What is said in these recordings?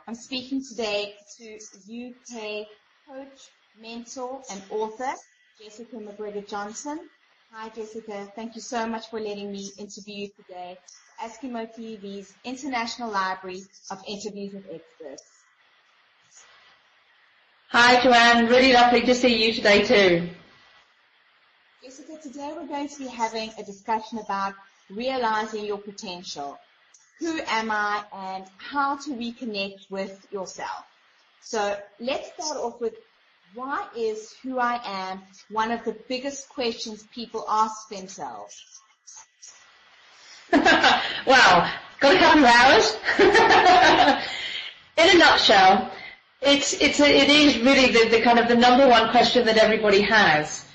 I'm speaking today to UK coach, mentor, and author, Jessica Mcgregor Johnson. Hi, Jessica. Thank you so much for letting me interview you today. Askimo TV's International Library of Interviews with Experts. Hi, Joanne. Really lovely to see you today too. Jessica, today we're going to be having a discussion about realizing your potential. Who am I and how to reconnect with yourself? So let's start off with, why is who I am one of the biggest questions people ask themselves? Well, got a couple of hours. In a nutshell, it is really the kind of the number one question that everybody has.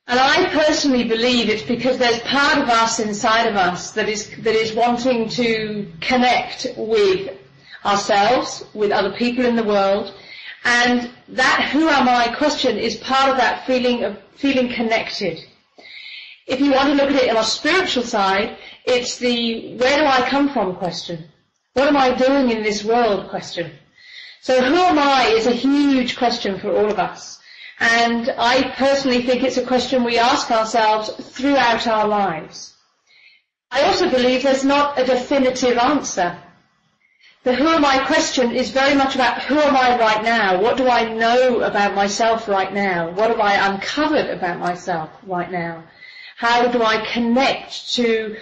And I personally believe it's because there's part of us inside of us that is wanting to connect with ourselves, with other people in the world, and that who am I question is part of that feeling connected. If you want to look at it on a spiritual side, it's the where do I come from question. What am I doing in this world question. So who am I is a huge question for all of us. And I personally think it's a question we ask ourselves throughout our lives. I also believe there's not a definitive answer. The who am I question is very much about who am I right now? What do I know about myself right now? What have I uncovered about myself right now? How do I connect to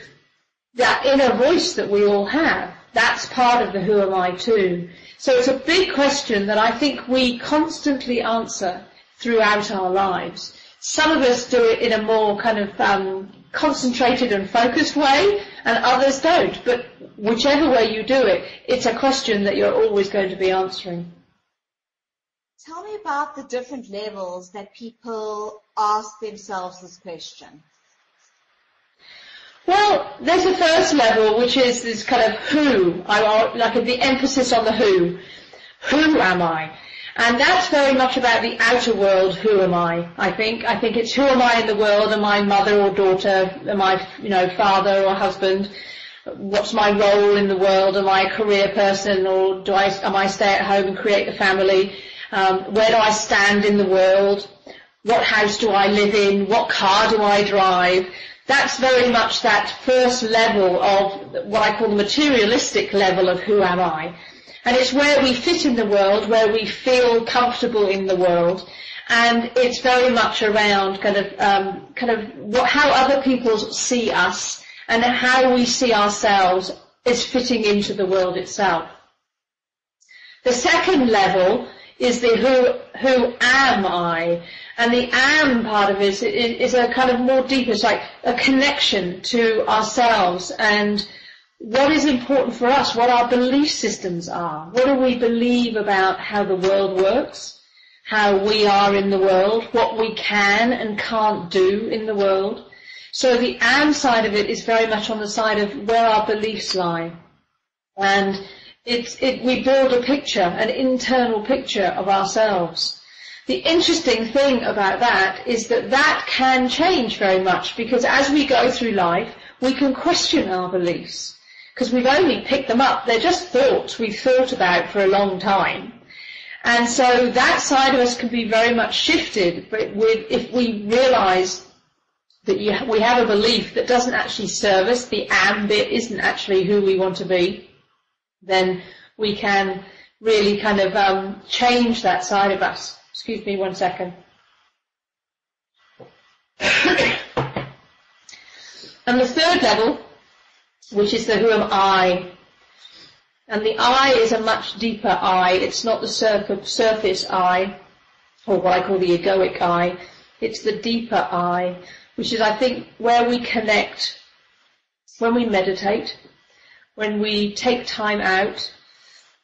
that inner voice that we all have? That's part of the who am I too. So it's a big question that I think we constantly answer throughout our lives. Some of us do it in a more kind of concentrated and focused way, and others don't. But whichever way you do it, it's a question that you're always going to be answering. Tell me about the different levels that people ask themselves this question. Well, there's the first level, which is this kind of who, like the emphasis on the who. Who am I? And that's very much about the outer world, who am I think. I think it's who am I in the world? Am I mother or daughter? Am I, father or husband? What's my role in the world? Am I a career person, or am I stay at home and create a family? Where do I stand in the world? What house do I live in? What car do I drive? That's very much that first level of what I call the materialistic level of who am I. And it's where we fit in the world, where we feel comfortable in the world, and it's very much around how other people see us and how we see ourselves as fitting into the world itself. The second level is the who am I, and the am part of it is a kind of more deeper, it's like a connection to ourselves and what is important for us, what our belief systems are. What do we believe about how the world works, how we are in the world, what we can and can't do in the world. So the am side of it is very much on the side of where our beliefs lie. And we build a picture, an internal picture of ourselves. The interesting thing about that is that can change very much, because as we go through life, we can question our beliefs. Because we've only picked them up. They're just thoughts we've thought about for a long time. And so that side of us can be very much shifted if we realize that we have a belief that doesn't actually serve us, the am bit isn't actually who we want to be, then we can really kind of change that side of us. Excuse me 1 second. And the third level, which is the who am I. And the I is a much deeper I. It's not the surface I, or what I call the egoic I. It's the deeper I, which is, I think, where we connect when we meditate, when we take time out,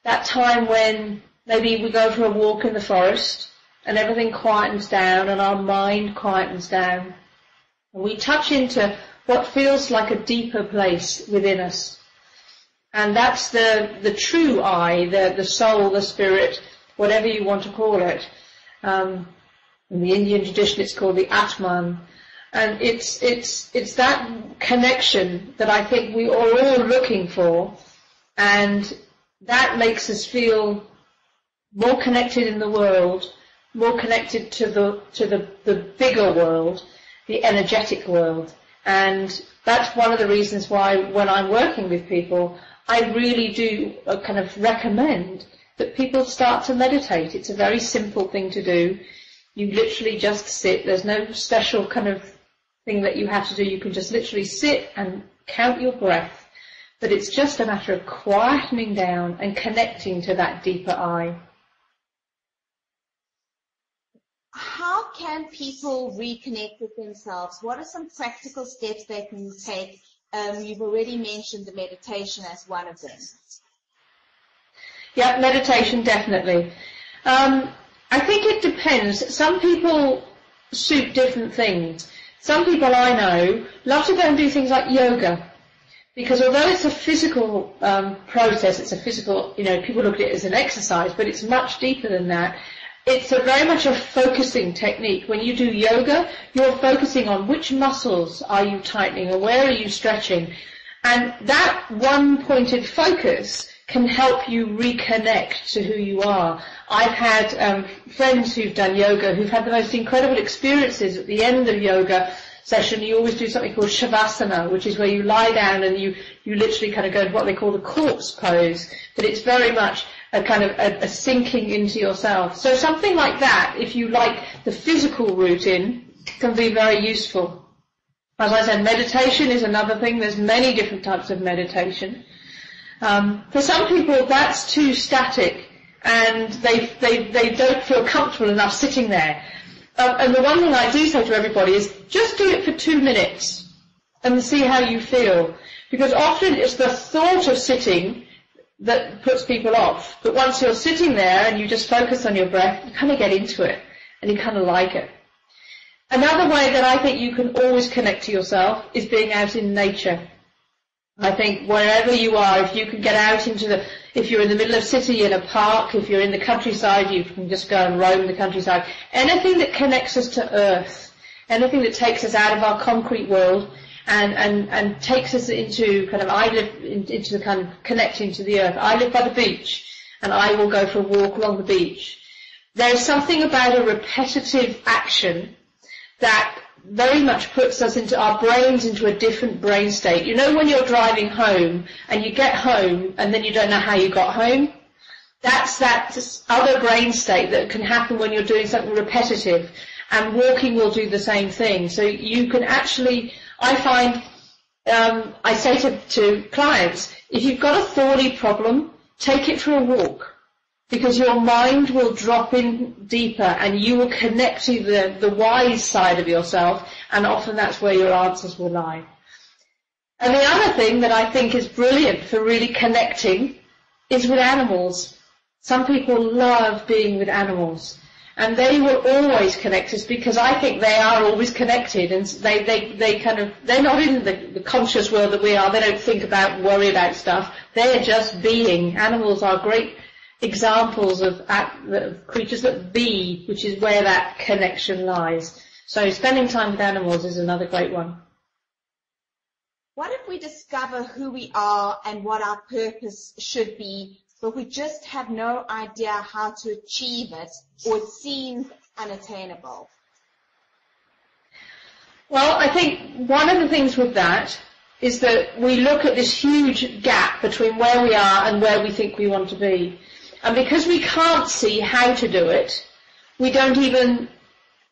that time when maybe we go for a walk in the forest and everything quietens down and our mind quietens down. And we touch into what feels like a deeper place within us. And that's the true I, the soul, the spirit, whatever you want to call it. In the Indian tradition it's called the Atman. And it's that connection that I think we are all looking for. And that makes us feel more connected in the world, more connected to the bigger world, the energetic world. And that's one of the reasons why when I'm working with people, I really do kind of recommend that people start to meditate. It's a very simple thing to do. You literally just sit. There's no special kind of thing that you have to do. You can just literally sit and count your breath. But it's just a matter of quietening down and connecting to that deeper I. How can people reconnect with themselves? What are some practical steps they can take? You've already mentioned the meditation as one of them. Yeah, meditation, definitely. I think it depends. Some people suit different things. Some people I know love to go and do things like yoga. Because although it's a physical process, it's a physical, people look at it as an exercise, but it's much deeper than that. It's very much a focusing technique. When you do yoga, you're focusing on which muscles are you tightening or where are you stretching. And that one-pointed focus can help you reconnect to who you are. I've had friends who've done yoga who've had the most incredible experiences at the end of yoga session. You always do something called shavasana, which is where you lie down and you literally kind of go into what they call the corpse pose. But it's very much a kind of a sinking into yourself. So something like that, if you like the physical route in, can be very useful. As I said, meditation is another thing. There's many different types of meditation. For some people, that's too static, and they don't feel comfortable enough sitting there. And the one thing I do say to everybody is, just do it for 2 minutes and see how you feel. Because often it's the thought of sitting that puts people off. But once you're sitting there and you just focus on your breath, you kind of get into it and you kind of like it. Another way that I think you can always connect to yourself is being out in nature. I think wherever you are, if you can get out if you're in the middle of city in a park, if you're in the countryside, you can just go and roam the countryside. Anything that connects us to earth, anything that takes us out of our concrete world and takes us into into the kind of connecting to the earth. I live by the beach and I will go for a walk along the beach. There's something about a repetitive action that very much puts us into our brains into a different brain state. You know when you're driving home and you get home and then you don't know how you got home? That's that other brain state that can happen when you're doing something repetitive, and walking will do the same thing. So you can actually, I find, I say to clients, if you've got a thorny problem, take it for a walk. Because your mind will drop in deeper and you will connect to the wise side of yourself, and often that's where your answers will lie. And the other thing that I think is brilliant for really connecting is with animals. Some people love being with animals, and they will always connect us because I think they are always connected, and they're not in the conscious world that we are. They don't think about and worry about stuff. They're just being. Animals are great examples of creatures that be, which is where that connection lies. So spending time with animals is another great one. What if we discover who we are and what our purpose should be, but we just have no idea how to achieve it, or it seems unattainable? Well, I think one of the things with that is that we look at this huge gap between where we are and where we think we want to be. And because we can't see how to do it, we don't even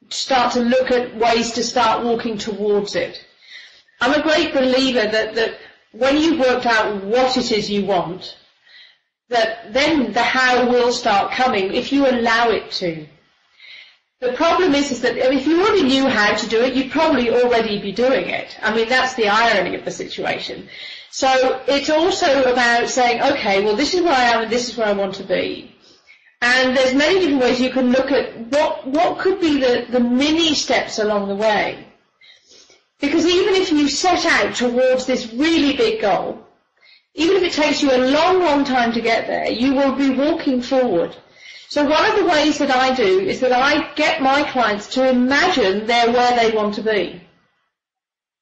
start to look at ways to start walking towards it. I'm a great believer that when you've worked out what it is you want, that then the how will start coming if you allow it to. The problem is that if you already knew how to do it, you'd probably already be doing it. I mean, that's the irony of the situation. So it's also about saying, okay, well, this is where I am and this is where I want to be. And there's many different ways you can look at what could be the mini steps along the way. Because even if you set out towards this really big goal, even if it takes you a long, long time to get there, you will be walking forward. So one of the ways that I do is that I get my clients to imagine they're where they want to be.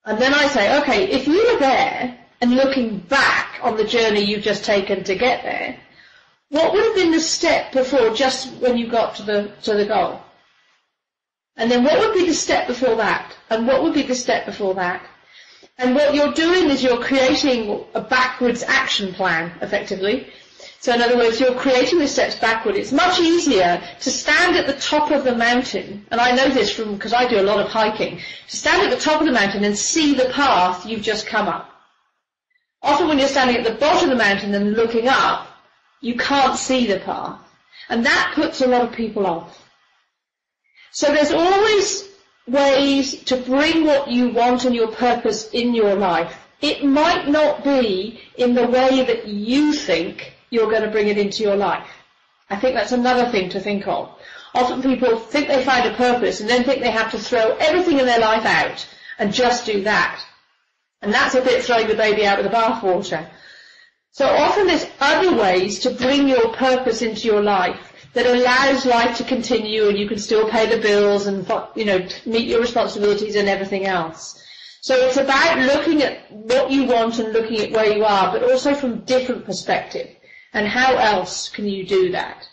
And then I say, okay, if you were there and looking back on the journey you've just taken to get there, what would have been the step before, just when you got to the goal? And then what would be the step before that? And what would be the step before that? And what you're doing is you're creating a backwards action plan, effectively. So in other words, you're creating the steps backward. It's much easier to stand at the top of the mountain, and I know this because I do a lot of hiking, to stand at the top of the mountain and see the path you've just come up. Often when you're standing at the bottom of the mountain and looking up, you can't see the path. And that puts a lot of people off. So there's always ways to bring what you want and your purpose in your life. It might not be in the way that you think you're going to bring it into your life. I think that's another thing to think of. Often people think they find a purpose and then think they have to throw everything in their life out and just do that. And that's a bit throwing the baby out with the bathwater. So often there's other ways to bring your purpose into your life that allows life to continue and you can still pay the bills and, meet your responsibilities and everything else. So it's about looking at what you want and looking at where you are, but also from different perspective. And how else can you do that?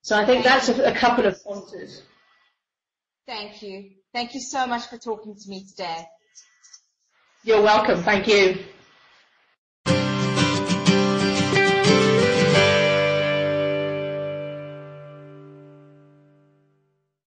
So I think that's a couple of pointers. Thank you. Thank you so much for talking to me today. You're welcome. Thank you.